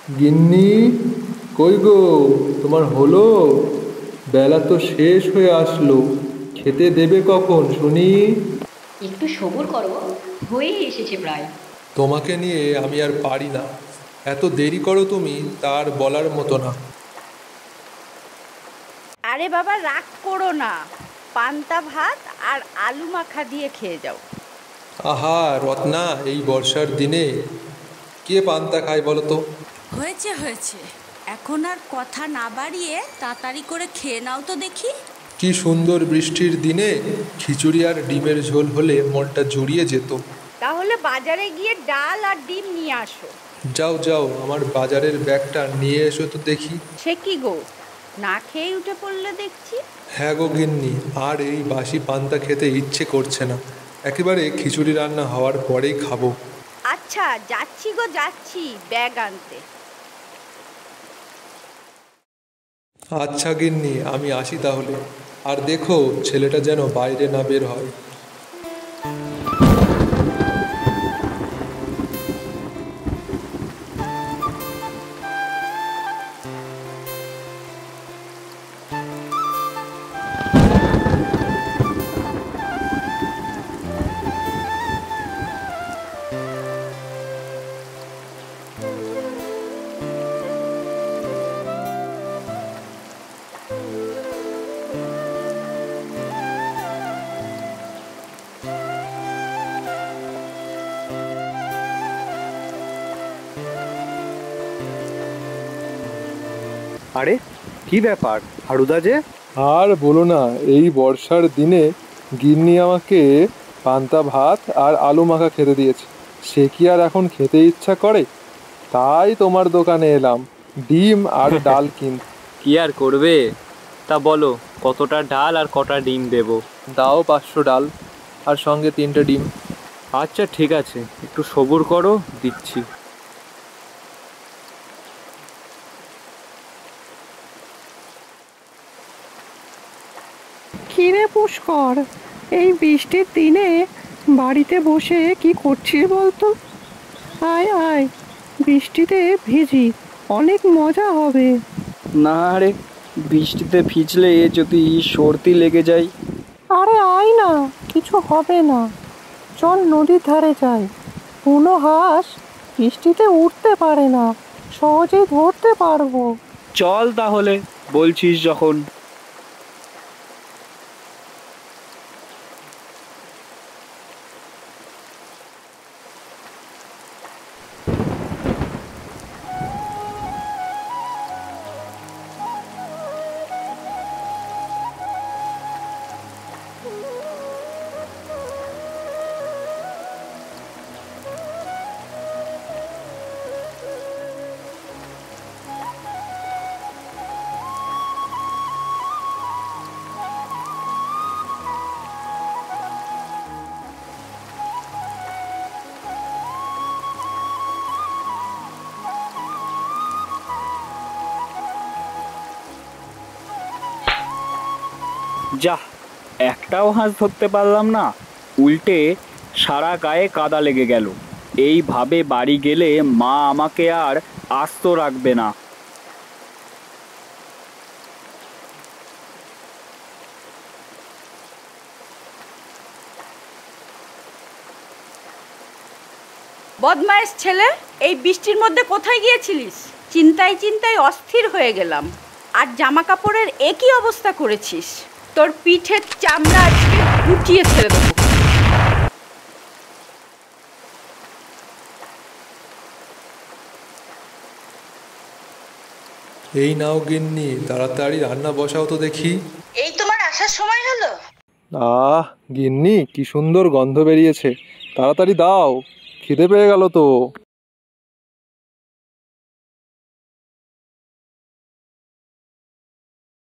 গিন্নি, কই গো, তোমার হলো? বেলা তো শেষ হয়ে আসলো, খেতে দেবে কখন শুনি? একটু সবুর করো, হয়েই এসেছে প্রায়। তোমাকে নিয়ে আমি আর পারি না। এত দেরি করো তুমি, তার বলার মতো না। আরে বাবা, রাগ করো না। পান্তা ভাত আর আলু মাখা দিয়ে খেয়ে যাও। আহা রত্না, এই বর্ষার দিনে কে পান্তা খায় বলো তো? হয়েছে হয়েছে, এখন আর কথা না বাড়িয়ে তাড়াতাড়ি করে খেয়ে নাও তো দেখি। কি সুন্দর বৃষ্টির দিনে খিচুড়ি আর ডিমের ঝোল হলে মনটা জুড়িয়ে যেত। তাহলে বাজারে গিয়ে ডাল আর ডিম নিয়ে আসো। যাও যাও, আমার বাজারের ব্যাগটা নিয়ে এসো তো দেখি। সে কি গো, না খেয়ে উঠে পড়লে দেখছি। হ্যাঁ গো গিন্নি, আর এই বাসি পান্তা খেতে ইচ্ছে করছে না। একেবারে খিচুড়ি রান্না হওয়ার পরেই খাবো। আচ্ছা যাচ্ছি গো, যাচ্ছি ব্যাগ আনতে। আচ্ছা গিন্নি, আমি আসি তাহলে। আর দেখো ছেলেটা যেন বাইরে না বের হয়। আরে কি ব্যাপার হারুদা যে? আর বলো না, এই বর্ষার দিনে গিন্নি আমাকে পান্তা ভাত আর আলু মাখা খেতে দিয়েছে। সে কি আর এখন খেতে ইচ্ছা করে? তাই তোমার দোকানে এলাম ডিম আর ডাল কিনতে। কি আর করবে? তা বলো কতটা ডাল আর কটা ডিম দেবো? দাও 500 ডাল আর সঙ্গে 3টে ডিম। আচ্ছা ঠিক আছে, একটু সবুর করো, দিচ্ছি। কিরে পুষ্কর, এই বৃষ্টির দিনে বাড়িতে বসে কি করছিস বলতো? আয় আয়, বৃষ্টিতে ভিজি, অনেক মজা হবে। না রে, বৃষ্টিতে ভিজলে যদি সর্দি লেগে যায়। আরে আয় না, কিছু হবে না। চল নদীর ধারে যাই। কোনো হাঁস বৃষ্টিতে উঠতে পারে না, সহজেই ধরতে পারবো। চল তাহলে, বলছিস যখন। যা, একটাও হাঁস ধরতে পারলাম না, উল্টে সারা গায়ে কাদা লেগে গেল। এইভাবে বাড়ি গেলে মা আমাকে আর আস্ত রাখবে না। বদমাইশ ছেলে, এই বৃষ্টির মধ্যে কোথায় গিয়েছিলিস? চিন্তায় চিন্তায় অস্থির হয়ে গেলাম। আর জামা কাপড়ের একই অবস্থা করেছিস। তোর পিঠের চামড়া আজকে গুটিয়ে ছেড়ে দেবো। এই নাও গিন্নি, তাড়াতাড়ি রান্না বসাও তো দেখি। এই তোমার আসার সময় হলো? আহ গিন্নি, কি সুন্দর গন্ধ বেরিয়েছে, তাড়াতাড়ি দাও, খিদে পেয়ে গেল তো।